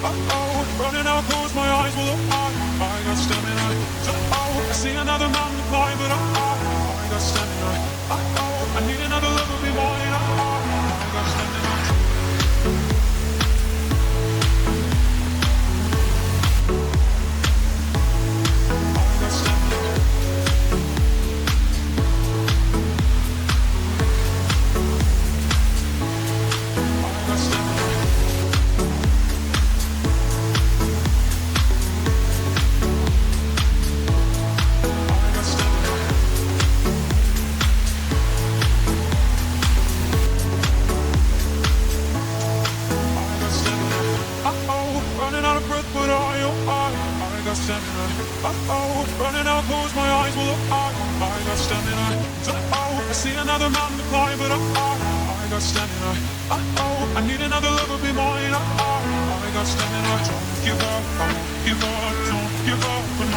Uh-oh, running out, close my eyes, well, I got stamina. Uh-oh, I see another mountain to climb, but I got stamina. Uh-oh, I need another love to be mine. I got stamina. Uh-oh, running out, close my eyes, well, I got stamina. Uh-oh, I see another mountain to climb, but I got stamina. Uh-oh, I need another love to be mine. I got stamina. Don't give up, don't give up, don't give up.